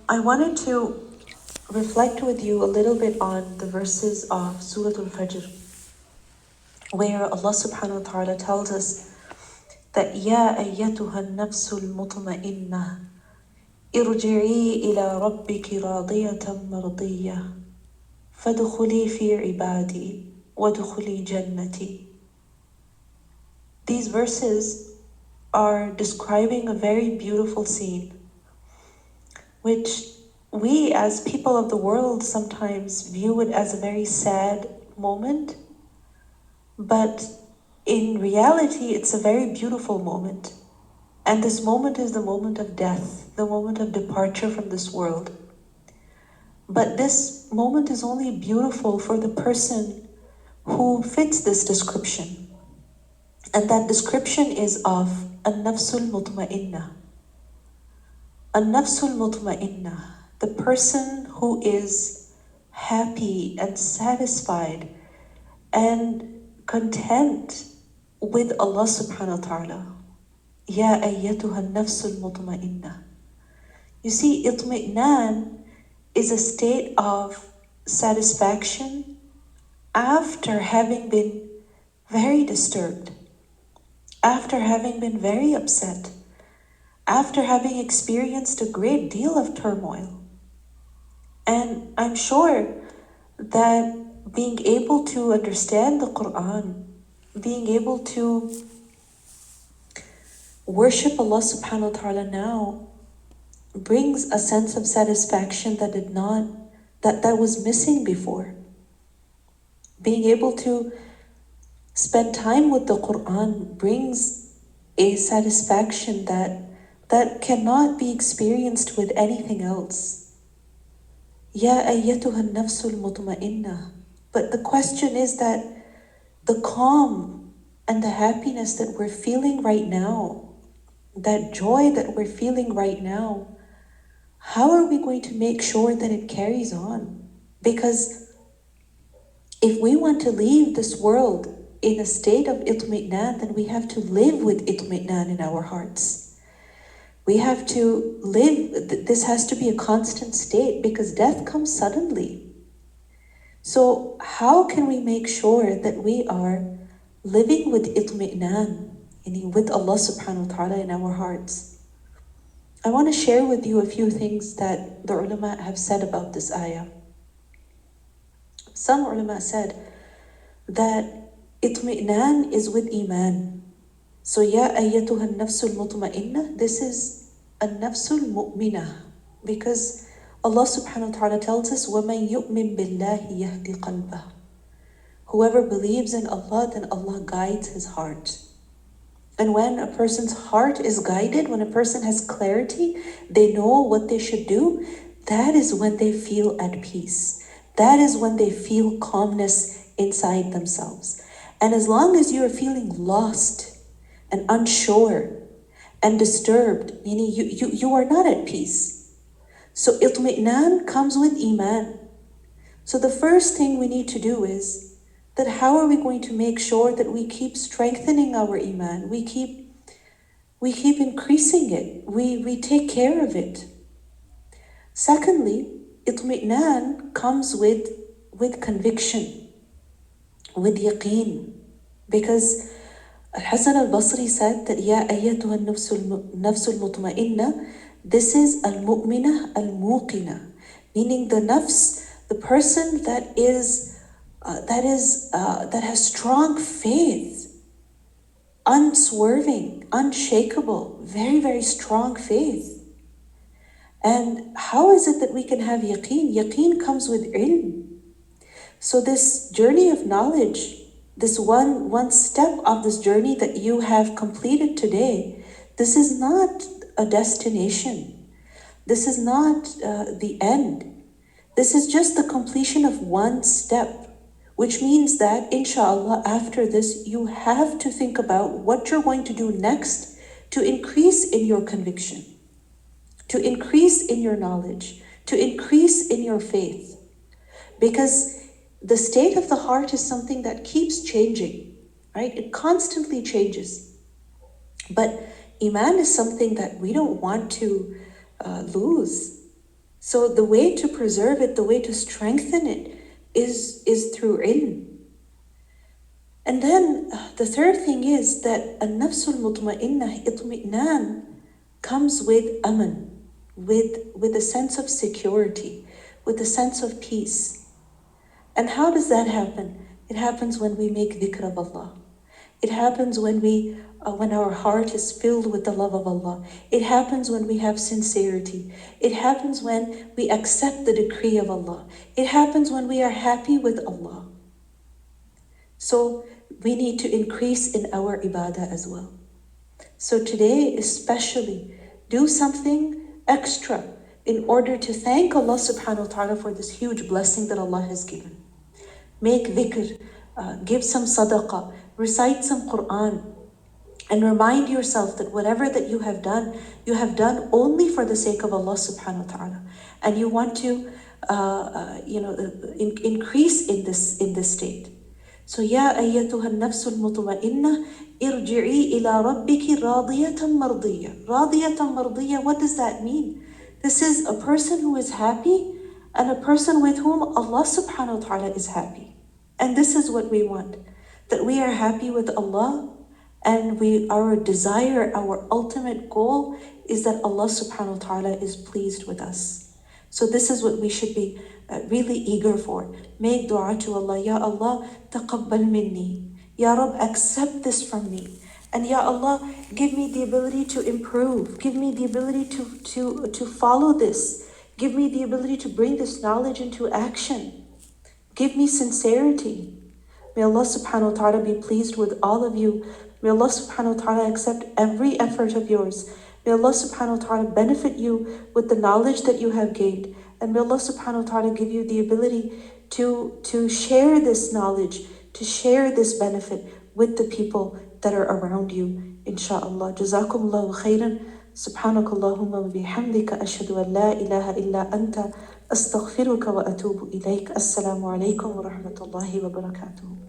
I wanted to reflect with you a little bit on the verses of Surah Fajr, where Allah subhanahu wa ta'ala tells us that Ya ayyatuha nafsul mutma'innah irji'i ila rabbiki radiyatan mardiyah fadkhuli fi ibadi wadkhuli jannati. These verses are describing a very beautiful scene, which we as people of the world sometimes view it as a very sad moment, but in reality, it's a very beautiful moment. And this moment is the moment of death, the moment of departure from this world. But this moment is only beautiful for the person who fits this description. And that description is of an-nafsul mutma'innah. An-nafsul mutma'innah, the person who is happy and satisfied and content with Allah subhanahu wa ta'ala. Ya ayyatuha nafsul mutma'innah. You see, itmi'nan is a state of satisfaction after having been very disturbed, after having been very upset, after having experienced a great deal of turmoil. And I'm sure that being able to understand the Quran, being able to worship Allah subhanahu wa ta'ala now brings a sense of satisfaction that was missing before. Being able to spend time with the Quran brings a satisfaction that cannot be experienced with anything else. Ya ayyatuha nafsul mutma'innah. But the question is that the calm and the happiness that we're feeling right now, that joy that we're feeling right now, how are we going to make sure that it carries on? Because if we want to leave this world in a state of itmi'nan, then we have to live with itmi'nan in our hearts. We have to live, this has to be a constant state because death comes suddenly. So how can we make sure that we are living with itmi'nan, with Allah subhanahu wa ta'ala in our hearts? I want to share with you a few things that the ulama have said about this ayah. Some ulama said that itmi'nan is with iman. So ya ayyatuha nafsul mutma'innah, this is a nafsul mu'minah, because Allah subhanahu wa ta'ala tells us, وَمَن يُؤْمِن بِاللَّهِ يَهْدِ قَلْبَهُ. Whoever believes in Allah, then Allah guides his heart. And when a person's heart is guided, when a person has clarity, they know what they should do, that is when they feel at peace. That is when they feel calmness inside themselves. And as long as you are feeling lost and unsure and disturbed, meaning you are not at peace. So itmi'nan comes with iman. So the first thing we need to do is that how are we going to make sure that we keep strengthening our iman? We keep increasing it. We take care of it. Secondly, itmi'nan comes with conviction, with yaqeen. Because Al-Hasan al-Basri said that Ya ayyatuha nafsul mutma'inna, this is al-mu'minah al-muqinah, meaning the nafs, the person that has strong faith, unswerving, unshakable, very, very strong faith. And how is it that we can have yaqeen? Yaqeen comes with ilm. So this journey of knowledge, this one step of this journey that you have completed today, this is not a destination. This is not the end. This is just the completion of one step, which means that, inshallah, after this, you have to think about what you're going to do next to increase in your conviction, to increase in your knowledge, to increase in your faith. Because the state of the heart is something that keeps changing, right? It constantly changes. But iman is something that we don't want to lose. So the way to preserve it, the way to strengthen it is through ilm. And then the third thing is that an-nafsul mutma'innah, itmi'nan, comes with aman, with a sense of security, with a sense of peace. And how does that happen? It happens when we make dhikr of Allah. It happens when our heart is filled with the love of Allah. It happens when we have sincerity. It happens when we accept the decree of Allah. It happens when we are happy with Allah. So we need to increase in our ibadah as well. So today especially, do something extra in order to thank Allah subhanahu wa ta'ala for this huge blessing that Allah has given. Make dhikr, give some sadaqah, recite some Quran, and remind yourself that whatever that you have done only for the sake of Allah subhanahu wa ta'ala. And you want to increase in this state. So, Ya ayyatuha an-nafsul mutma'innah, irji'i ila rabbiki radiyatan mardiyah. Radiyatan mardiyah, what does that mean? This is a person who is happy and a person with whom Allah subhanahu wa ta'ala is happy. And this is what we want, that we are happy with Allah, and our desire, our ultimate goal is that Allah subhanahu wa ta'ala is pleased with us. So this is what we should be really eager for. Make dua to Allah. Ya Allah, taqabbal minni. Ya Rab, accept this from me. And Ya Allah, give me the ability to improve. Give me the ability to follow this. Give me the ability to bring this knowledge into action. Give me sincerity. May Allah subhanahu wa ta'ala be pleased with all of you. May Allah subhanahu wa ta'ala accept every effort of yours. May Allah subhanahu wa ta'ala benefit you with the knowledge that you have gained. And may Allah subhanahu wa ta'ala give you the ability to share this knowledge, to share this benefit with the people that are around you. Insha'Allah. Jazakumullahu khairan. Subhanakallahumma wa bihamdika ashhadu an la ilaha illa anta astaghfiruka wa atubu ilayk. Assalamu alaikum wa rahmatullahi wa barakatuh.